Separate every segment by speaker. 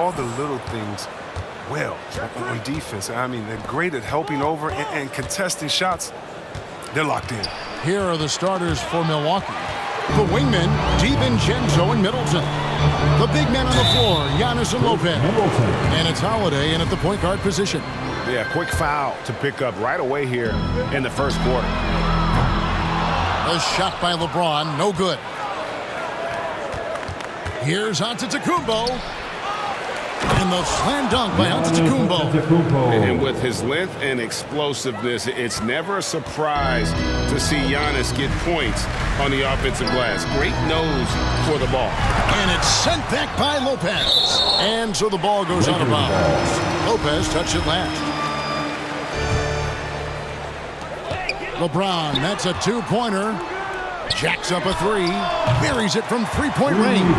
Speaker 1: all the little things well on defense. I mean, they're great at helping over and contesting shots. They're locked in.
Speaker 2: Here are the starters for Milwaukee. The wingmen, DiVincenzo and Middleton. The big men on the floor, Giannis and Lopez. And it's Holiday in at the point guard position.
Speaker 3: Yeah, quick foul to pick up right away here in the first quarter.
Speaker 2: A shot by LeBron, no good. Here's Antetokounmpo. And the slam dunk by Antetokounmpo.
Speaker 3: And with his length and explosiveness, it's never a surprise to see Giannis get points on the offensive glass. Great nose for the ball.
Speaker 2: And it's sent back by Lopez. And so the ball goes out of bounds. Lopez touched it last. LeBron, that's a two-pointer. Jacks up a three. Buries it from three-point range.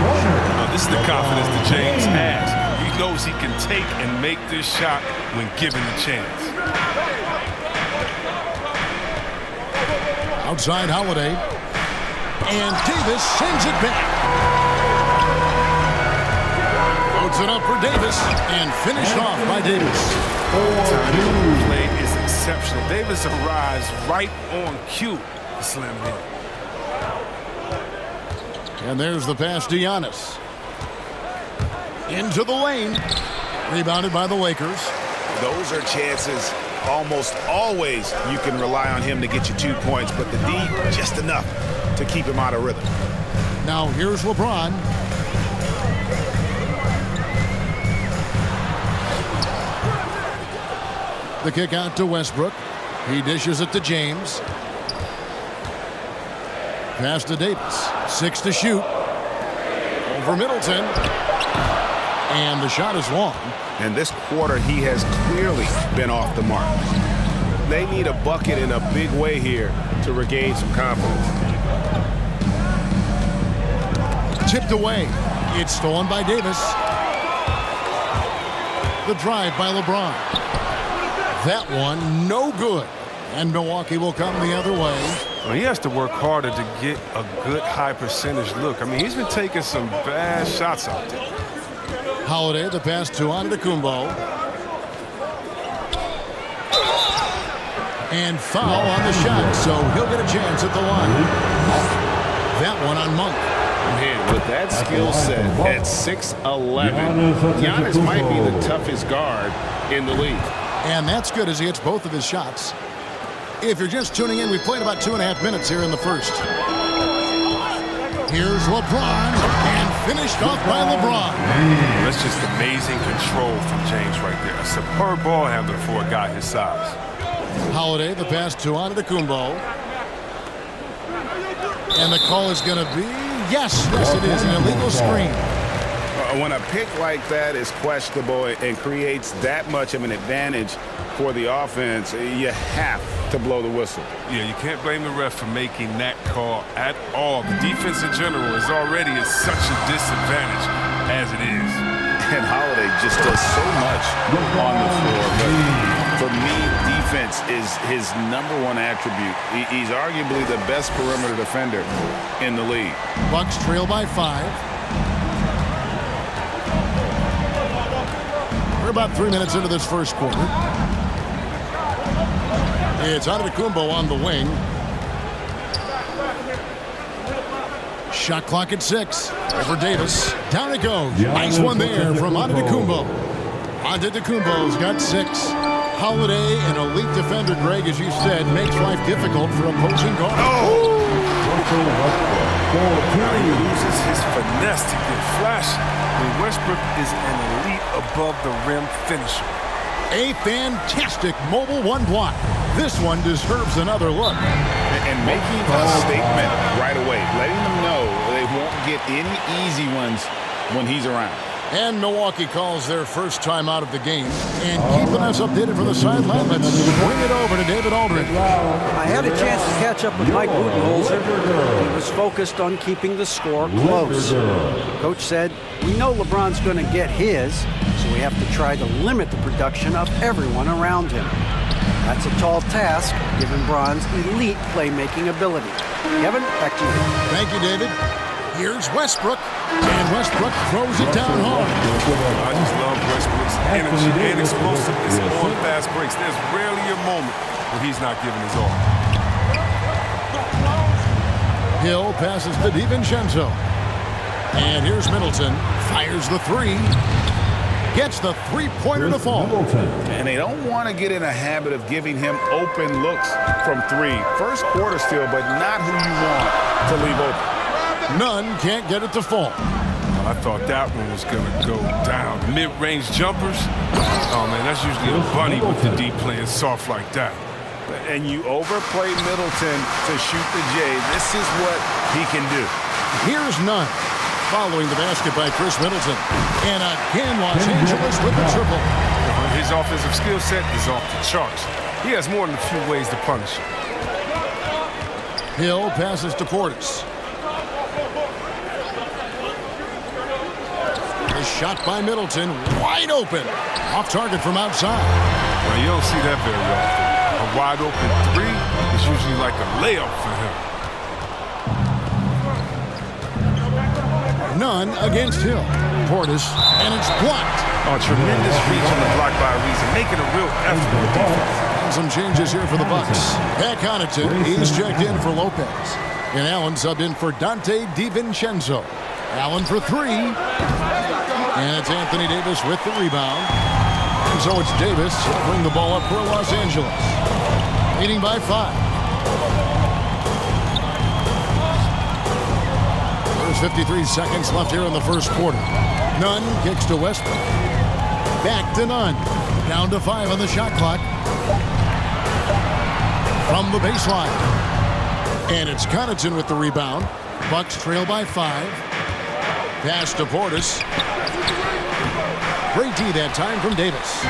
Speaker 1: This is the confidence that James has. He knows he can take and make this shot when given the chance.
Speaker 2: Outside Holiday. And Davis sends it back. Puts it up for Davis. And finished off by Davis.
Speaker 1: The play is exceptional. Davis arrives right on cue to slam it in.
Speaker 2: And there's the pass to Giannis. Into the lane. Rebounded by the Lakers.
Speaker 3: Those are chances almost always you can rely on him to get you 2 points, but the D just enough to keep him out of rhythm.
Speaker 2: Now here's LeBron. The kick out to Westbrook. He dishes it to James. Pass to Davis. 6 to shoot. Over Middleton. And the shot is long.
Speaker 3: And this quarter, he has clearly been off the mark. They need a bucket in a big way here to regain some confidence.
Speaker 2: Tipped away. It's stolen by Davis. The drive by LeBron. That one, no good. And Milwaukee will come the other way.
Speaker 1: Well, he has to work harder to get a good high percentage look. I mean, he's been taking some bad shots out there.
Speaker 2: Holiday, the pass to Antetokounmpo. And foul on the shot, so he'll get a chance at the line. That one on Monk.
Speaker 3: Man, with that skill set at 6'11", Giannis might be the toughest guard in the league.
Speaker 2: And that's good as he hits both of his shots. If you're just tuning in, we've played about 2.5 minutes here in the first. Here's LeBron, and finished off by LeBron.
Speaker 1: That's just amazing control from James right there. A superb ball handler for a guy his size.
Speaker 2: Holiday, the pass to Antetokounmpo. And the call is going to be, yes, it is, an illegal screen.
Speaker 3: When a pick like that is questionable and creates that much of an advantage for the offense, you have to blow the whistle.
Speaker 1: Yeah, you can't blame the ref for making that call at all. The defense in general is already at such a disadvantage as it is.
Speaker 3: And Holiday just does so much on the floor. But for me, defense is his #1 attribute. He's arguably the best perimeter defender in the league.
Speaker 2: Bucks trail by 5. We're about 3 minutes into this first quarter. It's Antetokounmpo on the wing. Shot clock at 6. Over Davis. Down it goes. Nice one there from Antetokounmpo. Antetokounmpo's got 6. Holiday, an elite defender, Greg, as you said, makes life difficult for opposing guards.
Speaker 1: Oh! Now he uses his finesse to get flashy. Westbrook is an elite above-the-rim finisher.
Speaker 2: A fantastic mobile one block. This one deserves another look.
Speaker 3: And making a statement right away, letting them know they won't get any easy ones when he's around.
Speaker 2: And Milwaukee calls their first time out of the game. And keeping us updated from the sideline, let's bring it over to David Aldridge.
Speaker 4: I had a chance to catch up with Mike Budenholzer. He was focused on keeping the score close. Coach said, we know LeBron's going to get his, so we have to try to limit the production of everyone around him. That's a tall task, given Bron's elite playmaking ability. Kevin, back to you.
Speaker 2: Thank you, David. Here's Westbrook, and Westbrook throws it down hard.
Speaker 1: I just love Westbrook's energy and explosiveness on fast breaks. There's rarely a moment where he's not giving his all.
Speaker 2: Hill passes to DiVincenzo. And here's Middleton. Fires the three. Gets the three-pointer to fall.
Speaker 3: And they don't want to get in a habit of giving him open looks from three. First quarter still, but not who you want to leave open.
Speaker 2: None can't get it to fall.
Speaker 1: I thought that one was going to go down. Mid-range jumpers. Oh, man, that's usually a bunny with the D playing soft like that.
Speaker 3: And you overplay Middleton to shoot the J. This is what he can do.
Speaker 2: Here's Nunn. Following the basket by Chris Middleton. And again, Los Angeles with the triple.
Speaker 1: His offensive skill set is off the charts. He has more than a few ways to punish him.
Speaker 2: Hill passes to Portis. The shot by Middleton, wide open. Off target from outside.
Speaker 1: Well, you don't see that very often. A wide open three is usually like a layup for him.
Speaker 2: None against Hill. Portis, and it's blocked.
Speaker 1: Oh, tremendous reach on the block by Reason, making a real effort with defense.
Speaker 2: And some changes here for the Bucks. Pat Connaughton, he's checked in for Lopez. And Allen subbed in for Dante DiVincenzo. Allen for three. And it's Anthony Davis with the rebound. And so it's Davis bring the ball up for Los Angeles. Leading by 5. There's 53 seconds left here in the first quarter. Nunn kicks to Westbrook. Back to Nunn. Down to 5 on the shot clock. From the baseline. And it's Connaughton with the rebound. Bucks trail by 5. Pass to Portis. Great D that time from Davis.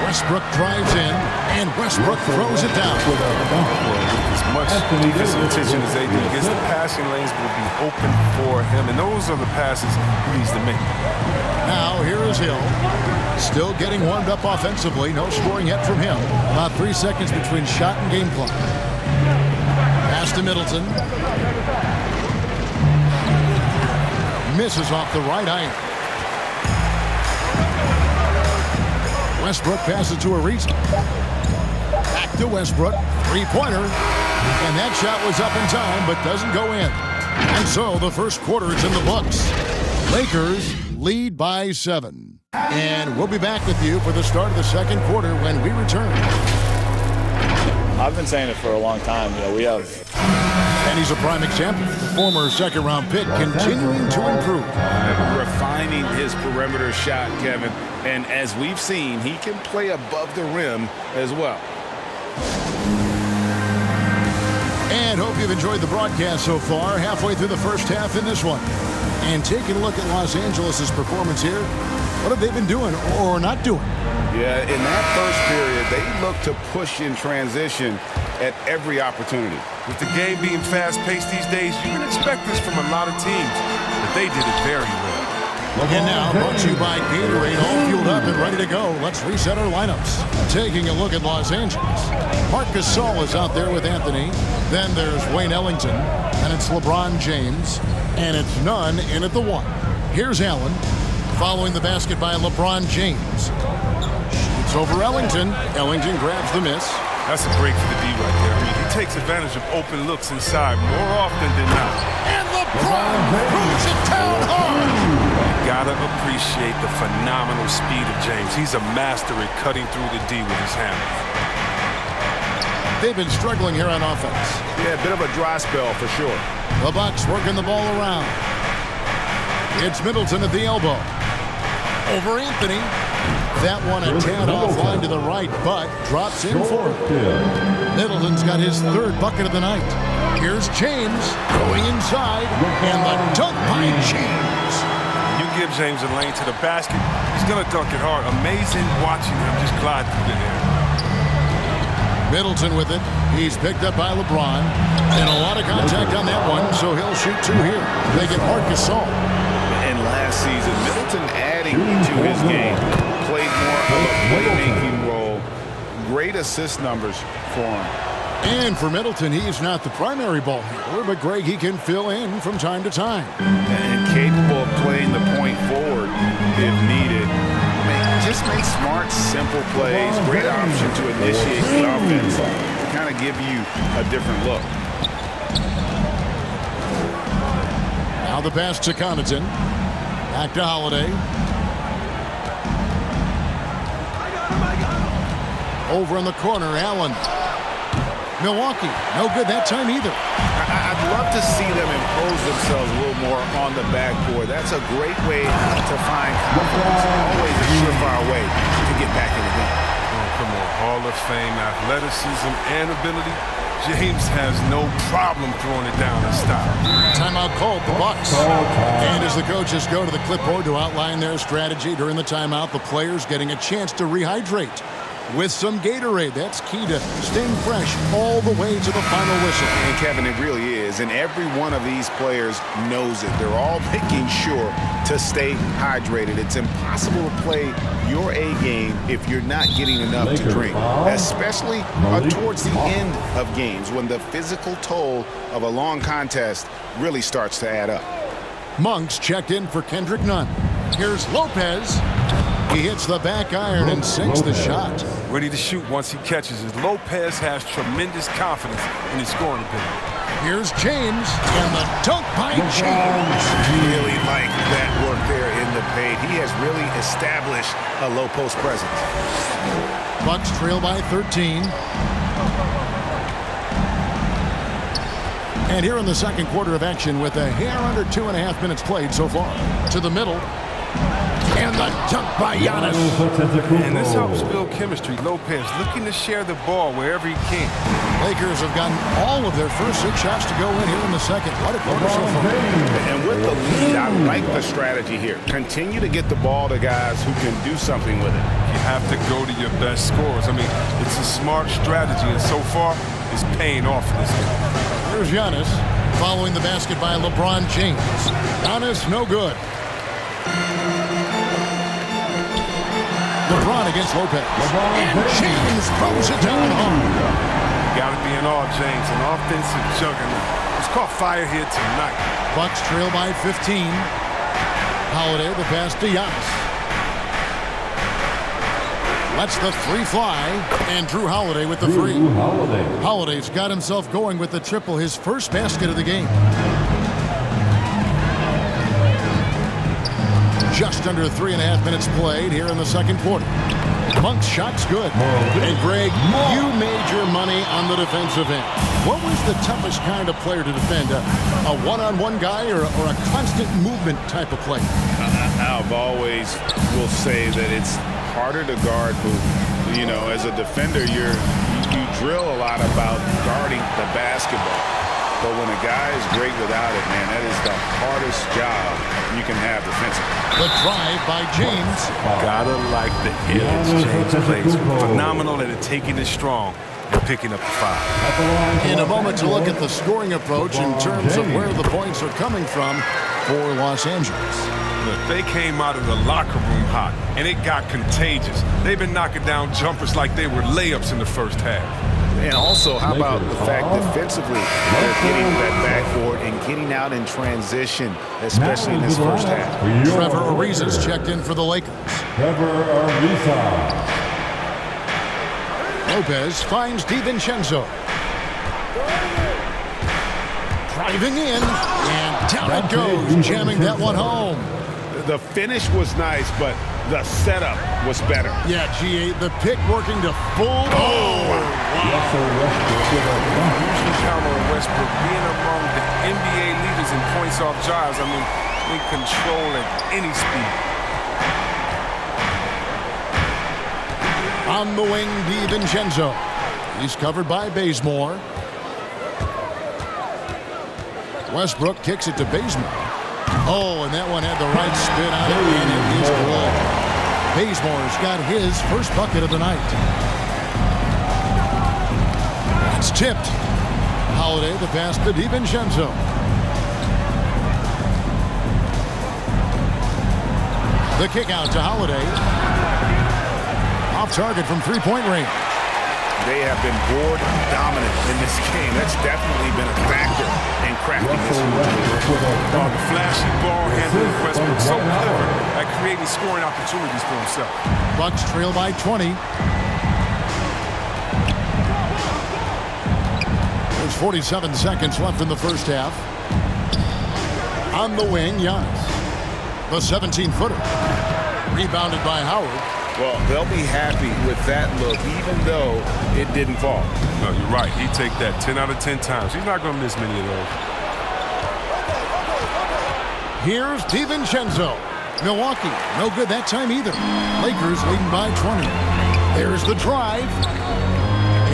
Speaker 2: Westbrook drives in, and Westbrook throws it down.
Speaker 1: As much defensive attention as they do against the passing lanes will be open for him, and those are the passes he needs to make.
Speaker 2: Now here is Hill. Still getting warmed up offensively. No scoring yet from him. About 3 seconds between shot and game clock. Pass to Middleton. Misses off the right iron. Westbrook passes to Ariza. Back to Westbrook. Three-pointer. And that shot was up in time, but doesn't go in. And so the first quarter is in the books. Lakers lead by 7. And we'll be back with you for the start of the second quarter when we return.
Speaker 5: I've been saying it for a long time. You know, we have...
Speaker 2: And he's a prime example. The former second-round pick continuing to improve.
Speaker 3: Refining his perimeter shot, Kevin. And as we've seen, he can play above the rim as well.
Speaker 2: And hope you've enjoyed the broadcast so far. Halfway through the first half in this one. And taking a look at Los Angeles' performance here. What have they been doing or not doing?
Speaker 3: Yeah, in that first period, they look to push in transition at every opportunity.
Speaker 1: With the game being fast-paced these days, you can expect this from a lot of teams, but they did it very well.
Speaker 2: And now, brought to you by Gatorade, all fueled up and ready to go. Let's reset our lineups. Taking a look at Los Angeles. Marc Gasol is out there with Anthony. Then there's Wayne Ellington. And it's LeBron James. And it's Nunn in at the 1. Here's Allen. Following the basket by LeBron James. Shoots over Ellington. Ellington grabs the miss.
Speaker 1: That's a break for the D right there. I mean, he takes advantage of open looks inside more often than not.
Speaker 2: And LeBron throws it down hard.
Speaker 1: Gotta appreciate the phenomenal speed of James. He's a master at cutting through the D with his hammer.
Speaker 2: They've been struggling here on offense.
Speaker 3: Yeah, a bit of a dry spell for sure.
Speaker 2: The Bucks working the ball around. It's Middleton at the elbow. Over Anthony. That one a tad offline to the right, but drops in for him. Middleton's got his third bucket of the night. Here's James going inside, and the dunk by James.
Speaker 1: You give James a lane to the basket, he's going to dunk it hard. Amazing watching him just glide through the air.
Speaker 2: Middleton with it. He's picked up by LeBron. And a lot of contact on that one, so he'll shoot 2 here. They get Marc Gasol.
Speaker 3: And last season, Middleton adding to his game. Played more of a playmaking role. Great assist numbers for him.
Speaker 2: And for Middleton, he's not the primary ball handler, but Greg, he can fill in from time to time.
Speaker 3: And capable of playing the point forward if needed. Just make smart, simple plays. Great option to initiate the offense to kind of give you a different look.
Speaker 2: Now the pass to Connaughton. Back to Holiday. Over in the corner, Allen. Milwaukee, no good that time either.
Speaker 3: I'd love to see them impose themselves a little more on the backboard. That's a great way to find confidence. Always a surefire way to get back in the game.
Speaker 1: Oh, come on. Hall of Fame athleticism and ability. James has no problem throwing it down in style.
Speaker 2: Timeout called, the Bucks. And as the coaches go to the clipboard to outline their strategy during the timeout, the players getting a chance to rehydrate with some Gatorade. That's key to staying fresh all the way to the final whistle.
Speaker 3: And Kevin, it really is. And every one of these players knows it. They're all making sure to stay hydrated. It's impossible to play your A game if you're not getting enough to drink, especially towards the end of games when the physical toll of a long contest really starts to add up.
Speaker 2: Monks checked in for Kendrick Nunn. Here's Lopez. He hits the back iron and sinks the shot.
Speaker 1: Ready to shoot once he catches it. Lopez has tremendous confidence in his scoring ability.
Speaker 2: Here's James, and the dunk by James.
Speaker 3: Really like that work there in the paint. He has really established a low post presence.
Speaker 2: Bucks trail by 13. And here in the second quarter of action with a hair under 2.5 minutes played so far. To the middle. And the dunk by Giannis.
Speaker 1: And this helps build chemistry. Lopez looking to share the ball wherever he can.
Speaker 2: Lakers have gotten all of their first 6 shots to go in here in the second. What a quarter so far.
Speaker 3: And with the lead, I like the strategy here. Continue to get the ball to guys who can do something with it.
Speaker 1: You have to go to your best scorers. I mean, it's a smart strategy, and so far, it's paying off for this game.
Speaker 2: Here's Giannis following the basket by LeBron James. Giannis, no good. LeBron against Lopez. And James throws it down home.
Speaker 1: Got to be in awe, James. An offensive juggernaut. It's caught fire here tonight.
Speaker 2: Bucks trail by 15. Holiday, the pass to Giannis. Lets the three fly. And Drew Holiday with the free. Holiday's got himself going with the triple, his first basket of the game. Just under 3.5 minutes played here in the second quarter. Monk's shot's good. And Greg, you made your money on the defensive end. What was the toughest kind of player to defend? A one-on-one guy or a constant movement type of player?
Speaker 3: I've always will say that it's harder to guard who, you know, as a defender, you drill a lot about guarding the basketball. But when a guy is great without it, man, that is the hardest job you can have defensively.
Speaker 2: The drive by James.
Speaker 1: Gotta like the edge James plays. Phenomenal at it, taking it strong and picking up the foul.
Speaker 2: In a moment to look at the scoring approach in terms of where the points are coming from for Los Angeles.
Speaker 1: Look, they came out of the locker room hot, and it got contagious. They've been knocking down jumpers like they were layups in the first half.
Speaker 3: And also, how about the fact defensively, they're getting that backboard and getting out in transition, especially in this first half.
Speaker 2: Trevor Ariza's checked in for the Lakers. Lopez finds DiVincenzo. Driving in, and down it goes, jamming that one home.
Speaker 3: The finish was nice, but the setup was better.
Speaker 2: Yeah, G8, the pick working to full. Oh, wow.
Speaker 1: Usually count on Westbrook being among the NBA leaders in points off drives. I mean, in control at any speed.
Speaker 2: On the wing, DiVincenzo. He's covered by Bazemore. Westbrook kicks it to Bazemore. Oh, and that one had the right spin on it, and it is good. Bazemore's got his first bucket of the night. It's tipped. Holiday, the pass to DiVincenzo. The kick out to Holiday. Off target from three-point range.
Speaker 3: They have been board dominant in this game. That's definitely been a factor in cracking this huge lead.
Speaker 1: Oh, the flashy ball handling Westbrook, so clever at creating scoring opportunities for himself.
Speaker 2: Bucks trail by 20. There's 47 seconds left in the first half. On the wing, Giannis. The 17-footer. Rebounded by Howard.
Speaker 3: Well, they'll be happy with that look, even though it didn't fall.
Speaker 1: No, you're right. He'd take that 10 out of 10 times. He's not going to miss many of those.
Speaker 2: Here's DiVincenzo. Milwaukee, no good that time either. Lakers leading by 20. There's the drive.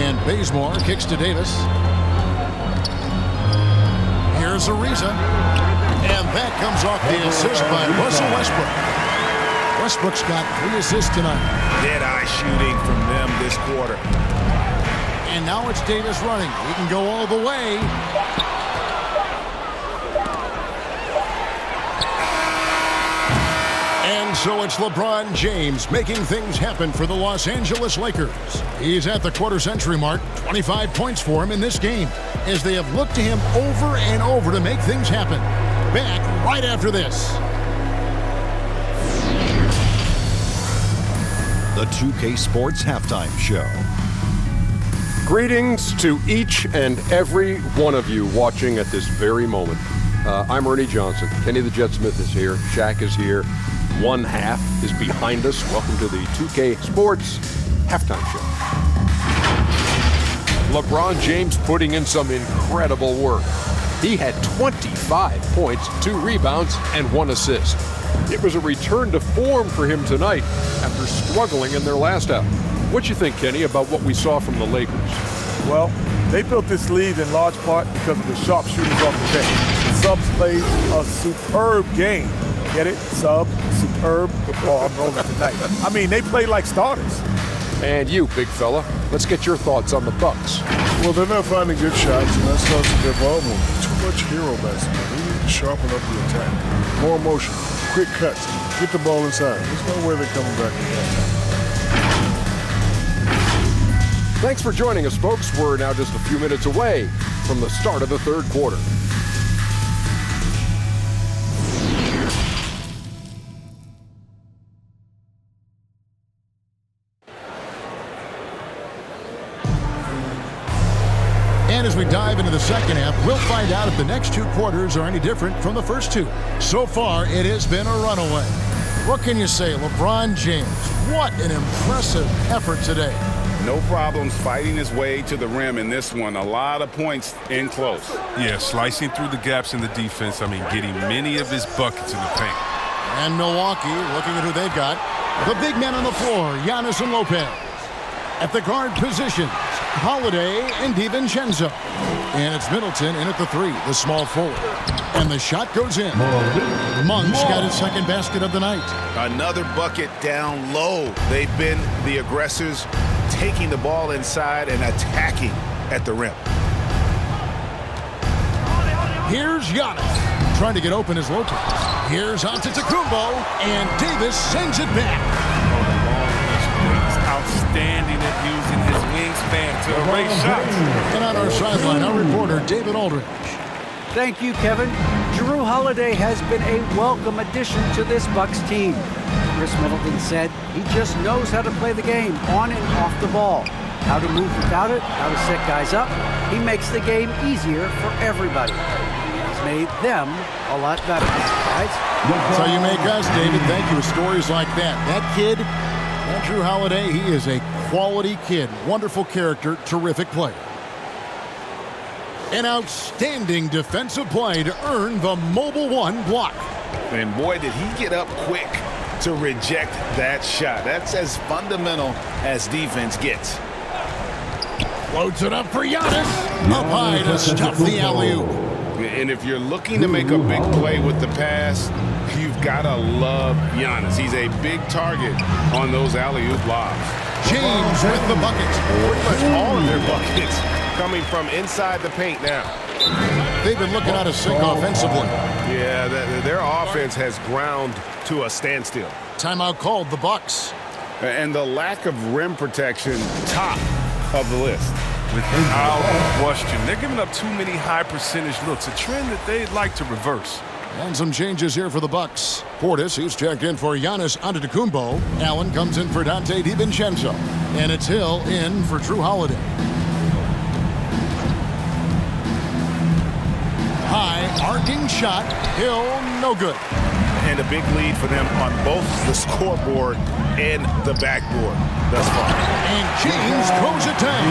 Speaker 2: And Bazemore kicks to Davis. Here's Ariza. And that comes off the assist by Russell Westbrook. Westbrook's got 3 assists tonight.
Speaker 3: Dead-eye shooting from them this quarter.
Speaker 2: And now it's Davis running. He can go all the way. And so it's LeBron James making things happen for the Los Angeles Lakers. He's at the quarter-century mark. 25 points for him in this game as they have looked to him over and over to make things happen. Back right after this.
Speaker 6: The 2K Sports Halftime Show.
Speaker 7: Greetings to each and every one of you watching at this very moment. I'm Ernie Johnson. Kenny the Jet Smith is here. Shaq is here. One half is behind us. Welcome to the 2K Sports Halftime Show. LeBron James putting in some incredible work. He had 25 points, 2 rebounds, and 1 assist. It was a return to form for him tonight after struggling in their last out. What you think, Kenny, about what we saw from the Lakers?
Speaker 8: Well, they built this lead in large part because of the sharpshooters off the bench. The subs played a superb game. Get it? Sub, superb. Oh, I'm rolling tonight. I mean, they played like starters.
Speaker 7: And you, big fella, let's get your thoughts on the Bucks.
Speaker 9: Well, they're not finding good shots, and that starts with their ball movement. Too much hero basketball. They need to sharpen up the attack. More motion, quick cuts, get the ball inside. There's no way they're coming back with that.
Speaker 7: Thanks for joining us, folks. We're now just a few minutes away from the start of the third quarter.
Speaker 2: And as we dive into the second half, we'll find out if the next 2 quarters are any different from the first 2. So far, it has been a runaway. What can you say, LeBron James? What an impressive effort today.
Speaker 3: No problems fighting his way to the rim in this one. A lot of points in close.
Speaker 1: Yeah, slicing through the gaps in the defense. I mean, getting many of his buckets in the paint.
Speaker 2: And Milwaukee, looking at who they've got. The big men on the floor, Giannis and Lopez. At the guard positions, Holiday and DiVincenzo. And it's Middleton in at the 3, the small forward. And the shot goes in. Monk's got his second basket of the night.
Speaker 3: Another bucket down low. They've been the aggressors, taking the ball inside and attacking at the rim.
Speaker 2: Here's Giannis, trying to get open as Lopez. Here's Antetokounmpo, and Davis sends it back.
Speaker 1: He's outstanding at using his wingspan to erase shots.
Speaker 2: And on our sideline, our reporter, David Aldridge.
Speaker 4: Thank you, Kevin. Jrue Holiday has been a welcome addition to this Bucks team. Chris Middleton said he just knows how to play the game on and off the ball. How to move without it, how to set guys up. He makes the game easier for everybody. He's made them a lot better, guys.
Speaker 2: That's how you make us, David. Thank you. With stories like that. That kid, that Jrue Holiday, he is a quality kid. Wonderful character, terrific player. An outstanding defensive play to earn the Mobile One block.
Speaker 3: And boy, did he get up quick to reject that shot. That's as fundamental as defense gets.
Speaker 2: Floats it up for Giannis. Up high to stuff the alley-oop.
Speaker 3: And if you're looking to make a big play with the pass, you've got to love Giannis. He's a big target on those alley-oop lobs.
Speaker 2: James with the bucket.
Speaker 10: Pretty much all of their buckets coming from inside the paint now.
Speaker 2: They've been looking out of sync offensively.
Speaker 10: Yeah, their offense has ground to a standstill.
Speaker 2: Timeout called, the Bucks.
Speaker 3: And the lack of rim protection top of the list.
Speaker 1: Without question. They're giving up too many high percentage looks, a trend that they'd like to reverse.
Speaker 2: And some changes here for the Bucks. Portis, he's checked in for Giannis Antetokounmpo. Allen comes in for Dante DiVincenzo. And it's Hill in for Drew Holiday. High arcing shot. Hill, no good.
Speaker 3: And a big lead for them on both the scoreboard and the backboard thus far.
Speaker 2: And James throws it down.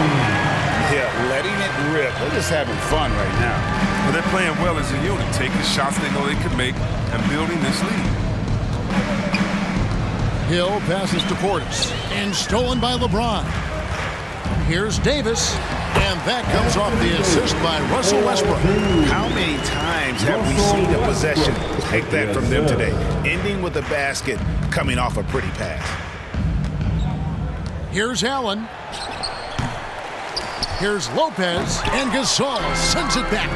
Speaker 3: Yeah, letting it rip. They're just having fun right now.
Speaker 1: Well, they're playing well as a unit, taking shots they know they can make and building this lead.
Speaker 2: Hill passes to Portis. And stolen by LeBron. Here's Davis. And that comes off the assist by Russell Westbrook.
Speaker 3: How many times have we seen a possession take that from them today? Ending with a basket, coming off a pretty pass.
Speaker 2: Here's Allen. Here's Lopez. And Gasol sends it back.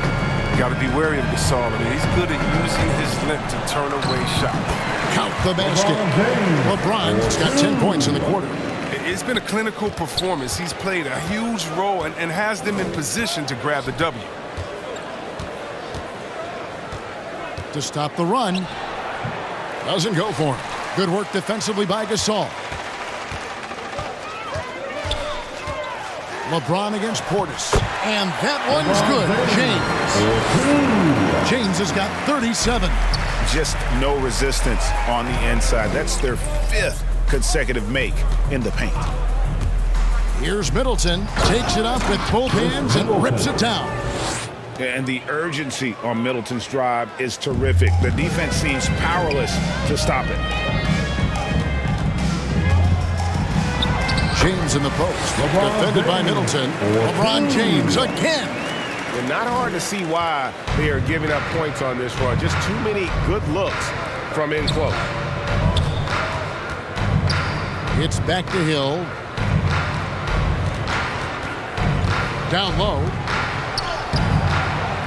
Speaker 1: Got to be wary of Gasol. I mean, he's good at using his length to turn away shots.
Speaker 2: Count the basket. LeBron's got 10 points in the quarter.
Speaker 1: It's been a clinical performance. He's played a huge role and has them in position to grab the W.
Speaker 2: To stop the run. Doesn't go for him. Good work defensively by Gasol. LeBron against Portis. And that one's good. James has got 37.
Speaker 3: Just no resistance on the inside. That's their 5th consecutive make in the paint.
Speaker 2: Here's Middleton. Takes it up with both hands and rips it down.
Speaker 3: And the urgency on Middleton's drive is terrific. The defense seems powerless to stop it.
Speaker 2: James in the post. Defended by Middleton. LeBron James again.
Speaker 10: And not hard to see why they are giving up points on this run. Just too many good looks from in close.
Speaker 2: It's back to Hill. Down low.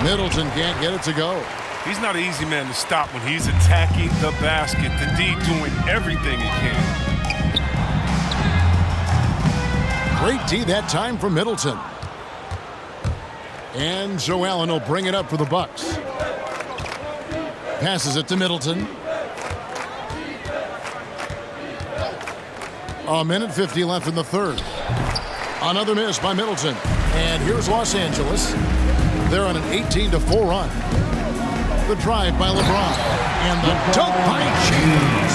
Speaker 2: Middleton can't get it to go.
Speaker 1: He's not an easy man to stop when he's attacking the basket. The D doing everything he can.
Speaker 2: Great D that time from Middleton. And Joe Allen will bring it up for the Bucks. Passes it to Middleton. A minute 50 left in the third. Another miss by Middleton. And here's Los Angeles. They're on an 18-4 run. The drive by LeBron. And the dunk by James.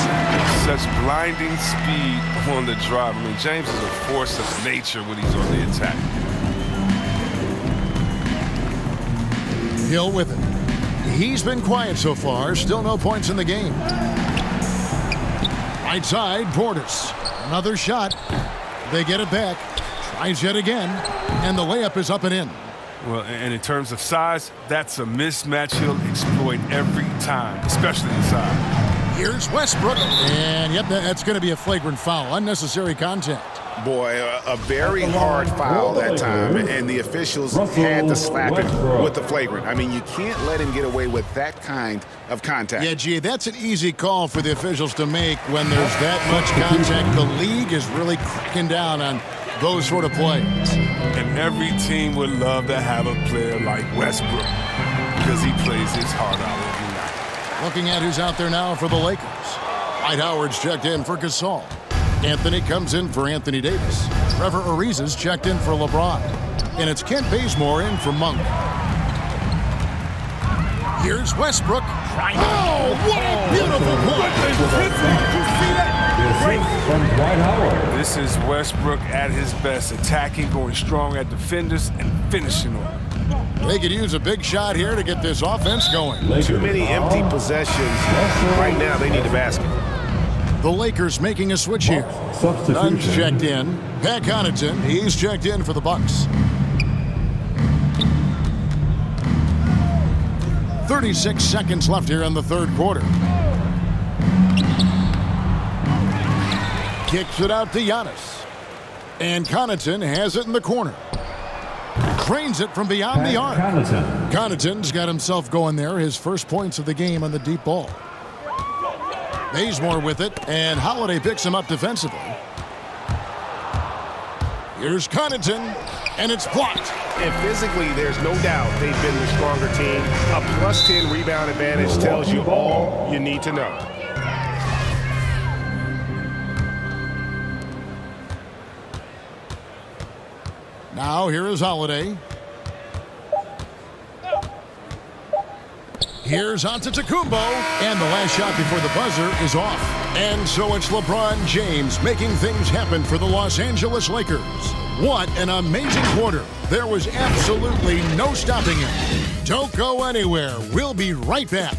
Speaker 1: Such blinding speed on the drive. I mean, James is a force of nature when he's on the attack.
Speaker 2: Hill with it. He's been quiet so far. Still no points in the game. Right side, Portis. Another shot. They get it back. Tries yet again. And the layup is up and in.
Speaker 1: Well, and in terms of size, that's a mismatch he'll exploit every time, especially inside.
Speaker 2: Here's Westbrook. And, yep, that's going to be a flagrant foul. Unnecessary contact.
Speaker 3: Boy, a very hard foul that time, and the officials had to slap him with the flagrant. I mean, you can't let him get away with that kind of contact.
Speaker 2: Yeah, gee, that's an easy call for the officials to make when there's that much contact. The league is really cracking down on those sort of plays.
Speaker 1: And every team would love to have a player like Westbrook because he plays his heart out every night.
Speaker 2: Looking at who's out there now for the Lakers. Dwight Howard's checked in for Gasol. Anthony comes in for Anthony Davis. Trevor Ariza's checked in for LeBron. And it's Kent Bazemore in for Monk. Here's Westbrook. Oh, what a beautiful play.
Speaker 1: This is Westbrook at his best, attacking, going strong at defenders, and finishing on them.
Speaker 2: They could use a big shot here to get this offense going.
Speaker 3: Too many empty possessions. Right now, they need a basket.
Speaker 2: The Lakers making a switch here. Dunn's checked in. Pat Connaughton, he's checked in for the Bucks. 36 seconds left here in the third quarter. Kicks it out to Giannis. And Connaughton has it in the corner. Drains it from beyond the arc. Connaughton's got himself going there. His first points of the game on the deep ball. Bazemore with it, and Holiday picks him up defensively. Here's Connaughton, and it's blocked.
Speaker 10: And physically, there's no doubt they've been the stronger team. A +10 rebound advantage tells you all you need to know.
Speaker 2: Now here is Holiday. Here's Antetokounmpo, and the last shot before the buzzer is off. And so it's LeBron James making things happen for the Los Angeles Lakers. What an amazing quarter. There was absolutely no stopping him. Don't go anywhere. We'll be right back.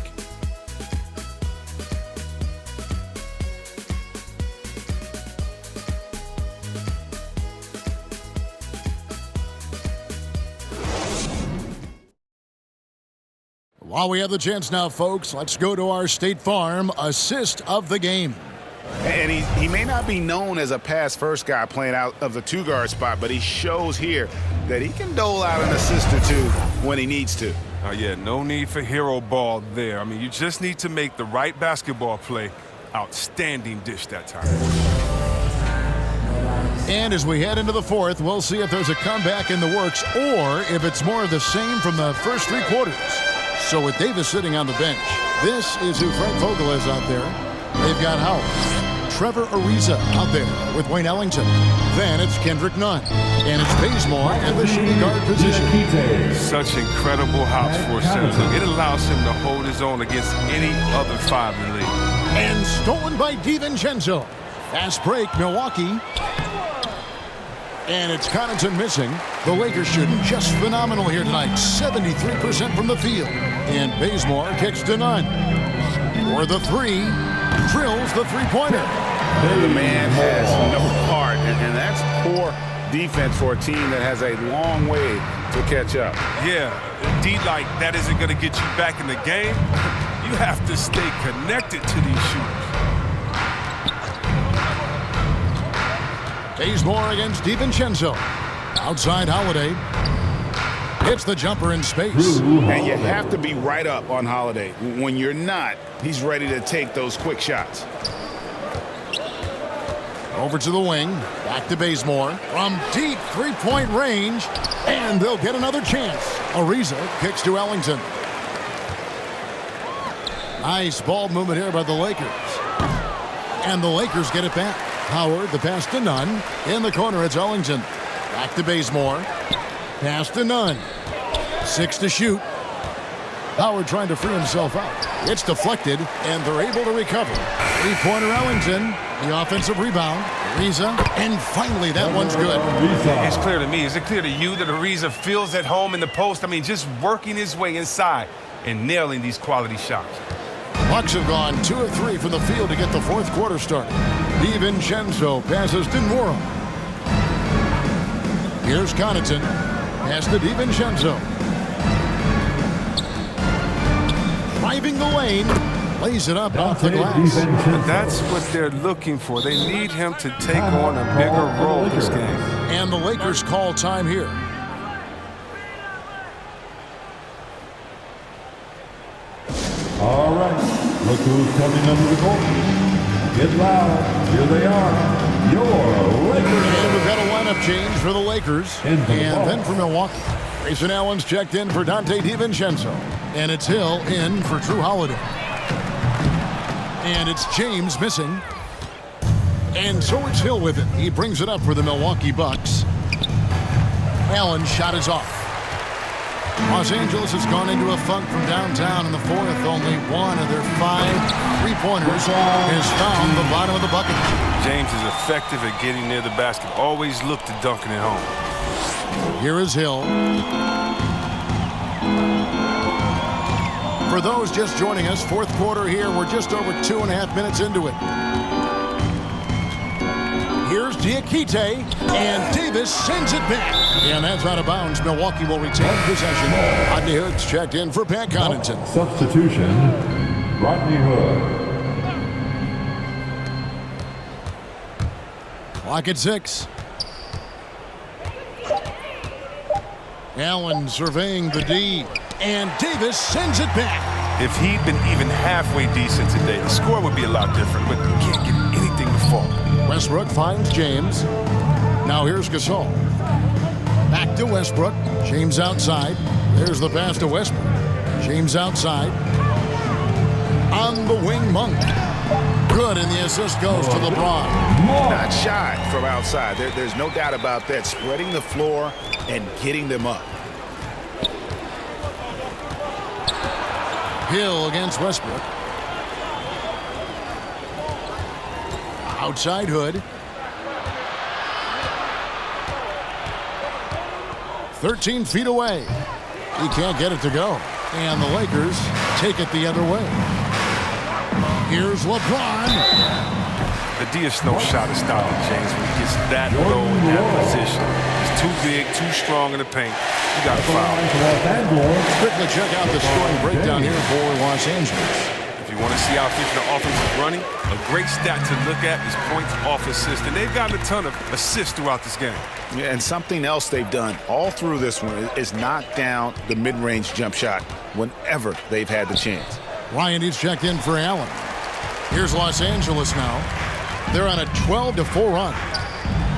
Speaker 2: While we have the chance now, folks, let's go to our State Farm assist of the game.
Speaker 3: And he may not be known as a pass-first guy playing out of the two-guard spot, but he shows here that he can dole out an assist or two when he needs to.
Speaker 1: Yeah, no need for hero ball there. I mean, you just need to make the right basketball play. Outstanding dish that time.
Speaker 2: And as we head into the fourth, we'll see if there's a comeback in the works or if it's more of the same from the first three quarters. So with Davis sitting on the bench, this is who Frank Vogel is out there. They've got Howard, Trevor Ariza out there with Wayne Ellington. Then it's Kendrick Nunn. And it's Bazemore at the shooting guard position.
Speaker 1: Such incredible hops for center. It allows him to hold his own against any other five in the league.
Speaker 2: And stolen by DiVincenzo. Fast break, Milwaukee. And it's Connaughton missing. The Lakers shooting just phenomenal here tonight. 73% from the field. And Bazemore kicks to Nunn. For the three. Drills the three-pointer.
Speaker 3: The man has no heart, and that's poor defense for a team that has a long way to catch up.
Speaker 1: Yeah, indeed, like that isn't going to get you back in the game. You have to stay connected to these shooters.
Speaker 2: Bazemore against DiVincenzo. Outside Holiday. Hits the jumper in space.
Speaker 3: And you have to be right up on Holiday. When you're not, he's ready to take those quick shots.
Speaker 2: Over to the wing. Back to Bazemore. From deep three-point range. And they'll get another chance. Ariza kicks to Ellington. Nice ball movement here by the Lakers. And the Lakers get it back. Howard, the pass to Nunn. In the corner, it's Ellington. Back to Bazemore. Pass to Nunn. 6 to shoot. Howard trying to free himself out. It's deflected, and they're able to recover. Three-pointer Ellington. The offensive rebound. Ariza. And finally, that one's good.
Speaker 1: It's clear to me. Is it clear to you that Ariza feels at home in the post? I mean, just working his way inside and nailing these quality shots.
Speaker 2: Bucks have gone 2 of 3 from the field to get the fourth quarter started. DiVincenzo passes to Nwora. Here's Connaughton. Pass to DiVincenzo. Driving the lane. Lays it up off the glass.
Speaker 1: That's what they're looking for. They need him to take on a bigger role this game.
Speaker 2: And the Lakers call time here.
Speaker 11: All right, look who's coming under the court. Get loud. Here they are, your Lakers.
Speaker 2: And we've got a lineup change for the Lakers. And then for Milwaukee. Grayson Allen's checked in for Dante DiVincenzo. And it's Hill in for Drew Holiday. And it's James missing. And so it's Hill with it. He brings it up for the Milwaukee Bucks. Allen's shot is off. Los Angeles has gone into a funk from downtown in the fourth. Only one of their 5 three-pointers has found the bottom of the bucket.
Speaker 1: James is effective at getting near the basket. Always look to dunking it home.
Speaker 2: Here is Hill. For those just joining us, fourth quarter here. We're just over 2.5 minutes into it. Here's Diakite, and Davis sends it back. And that's out of bounds. Milwaukee will retain possession. Rodney Hood's checked in for Pat Connaughton.
Speaker 11: Substitution, Rodney Hood.
Speaker 2: Clock at 6. Allen surveying the D, and Davis sends it back.
Speaker 1: If he'd been even halfway decent today, the score would be a lot different, but you can't get anything to fall.
Speaker 2: Westbrook finds James. Now here's Gasol. Back to Westbrook. James outside. There's the pass to Westbrook. James outside. On the wing, Monk. Good, and the assist goes to LeBron.
Speaker 3: Not shy from outside. There's no doubt about that. Spreading the floor and getting them up.
Speaker 2: Hill against Westbrook. Outside Hood. 13 feet away. He can't get it to go. And the Lakers take it the other way. Here's LeBron.
Speaker 1: The D is no shot of style, James. When he gets that low in that position, he's too big, too strong in the paint. You got to foul.
Speaker 2: Quickly check out the scoring breakdown here for Los Angeles.
Speaker 1: If you want to see how efficient the offense is running, a great stat to look at is points off assist. And they've gotten a ton of assists throughout this game.
Speaker 3: Yeah, and something else they've done all through this one is knock down the mid-range jump shot whenever they've had the chance.
Speaker 2: Ryan is checked in for Allen. Here's Los Angeles now. They're on a 12-4 run.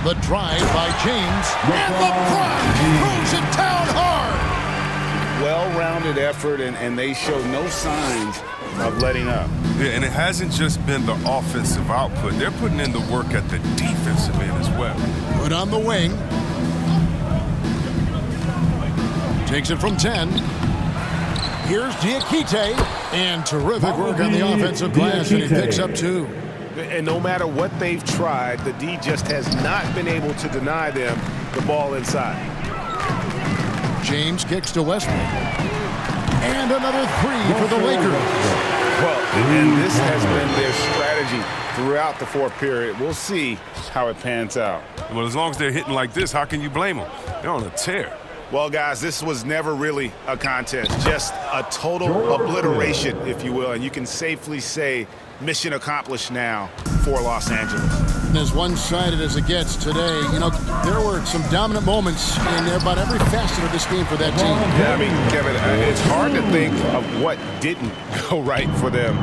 Speaker 2: The drive by James. And LeBron throws it down hard.
Speaker 3: Well-rounded effort, and they show no signs of letting up.
Speaker 1: Yeah, and it hasn't just been the offensive output. They're putting in the work at the defensive end as well.
Speaker 2: Good on the wing. Takes it from 10. Here's Diakite. And terrific work on the offensive glass, and he picks up 2.
Speaker 10: And no matter what they've tried, the D just has not been able to deny them the ball inside.
Speaker 2: James kicks to Westbrook. And another 3 for the Lakers.
Speaker 10: Well, and this has been their strategy throughout the fourth period. We'll see how it pans out.
Speaker 1: Well, as long as they're hitting like this, how can you blame them? They're on a tear.
Speaker 3: Well, guys, this was never really a contest, just a total obliteration, if you will. And you can safely say mission accomplished now for Los Angeles.
Speaker 2: As one-sided as it gets today, you know, there were some dominant moments in about every facet of this game for that team.
Speaker 10: Yeah, I mean, Kevin, it's hard to think of what didn't go right for them.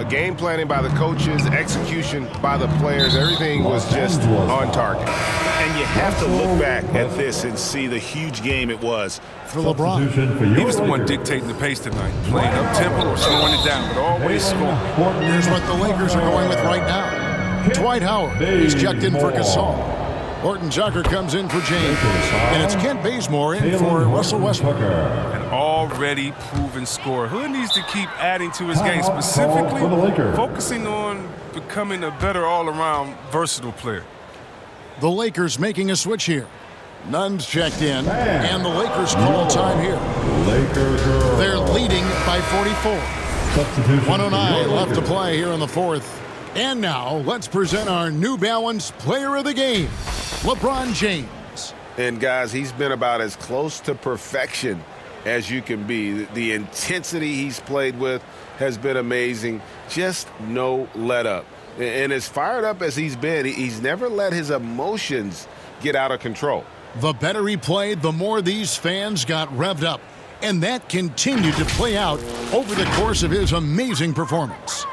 Speaker 10: Game planning by the coaches, execution by the players, everything was just on target.
Speaker 3: And you have to look back at this and see the huge game it was
Speaker 2: for LeBron.
Speaker 1: He was the one dictating the pace tonight, playing up-tempo or slowing it down, but always scoring.
Speaker 2: Here's what the Lakers are going with right now. Dwight Howard is checked in for Gasol. Horton Tucker comes in for James. And it's Kent Bazemore in for Russell Westbrook.
Speaker 1: An already proven scorer. Hood needs to keep adding to his game, specifically focusing on becoming a better all-around versatile player.
Speaker 2: The Lakers making a switch here. Nunn's checked in, and the Lakers call time here. They're leading by 44. 109 left to play here in the fourth. And now, let's present our New Balance Player of the Game, LeBron James.
Speaker 10: And, guys, he's been about as close to perfection as you can be. The intensity he's played with has been amazing. Just no let-up. And as fired up as he's been, he's never let his emotions get out of control.
Speaker 2: The better he played, the more these fans got revved up. And that continued to play out over the course of his amazing performance.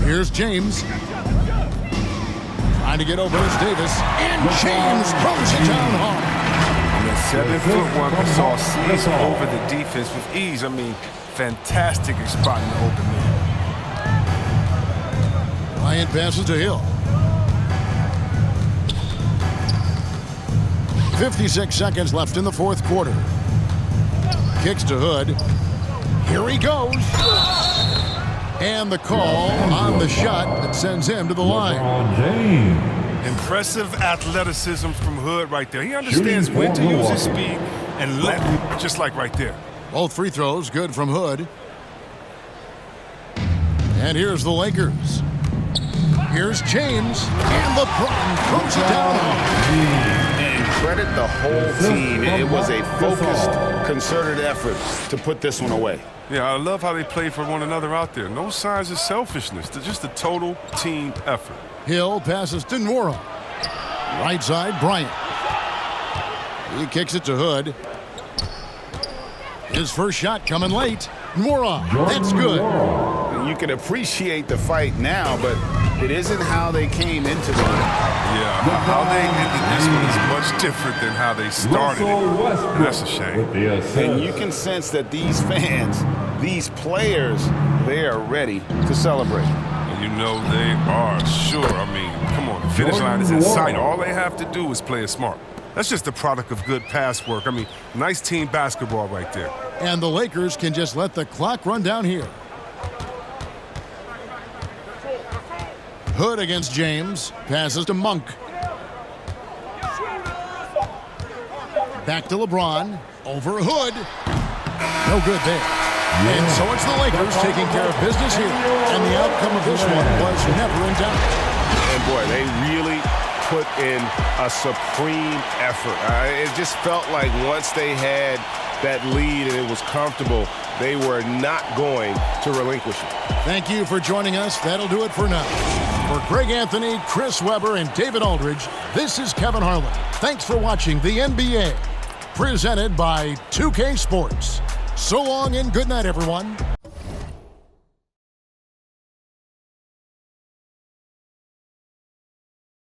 Speaker 2: Here's James. Trying to get over as Davis. And James throws it down hard.
Speaker 1: And the 7-foot Gasol sees over the defense with ease. I mean, fantastic spotting the open man.
Speaker 2: Bryant passes to Hill. 56 seconds left in the fourth quarter. Kicks to Hood. Here he goes. And the call on the shot that sends him to the line.
Speaker 1: Impressive athleticism from Hood right there. He understands when to use his speed and let it, just like right there.
Speaker 2: Both free throws good from Hood. And here's the Lakers. Here's James. And LeBron throws it down.
Speaker 3: And credit the whole team. It was a focused, concerted effort to put this one away.
Speaker 1: Yeah, I love how they play for one another out there. No signs of selfishness. They're just a total team effort.
Speaker 2: Hill passes to Nwora. Right side, Bryant. He kicks it to Hood. His first shot coming late. Nwora, that's good.
Speaker 3: you can appreciate the fight now, but it isn't how they came into the game.
Speaker 1: Yeah, how they ended this one is much different than how they started it. That's a shame.
Speaker 3: And you can sense that these fans, these players, they are ready to celebrate.
Speaker 1: And you know they are, sure. I mean, come on, the finish line is in sight. All they have to do is play it smart. That's just the product of good pass work. I mean, nice team basketball right there.
Speaker 2: And the Lakers can just let the clock run down here. Hood against James. Passes to Monk. Back to LeBron. Over Hood. No good there. And so it's the Lakers taking care of business here. And the outcome of this one was never in doubt.
Speaker 10: And boy, they really put in a supreme effort. It just felt like once they had that lead and it was comfortable, they were not going to relinquish it.
Speaker 2: Thank you for joining us. That'll do it for now. For Greg Anthony, Chris Webber, and David Aldridge, this is Kevin Harlan. Thanks for watching the NBA, presented by 2K Sports. So long and good night, everyone.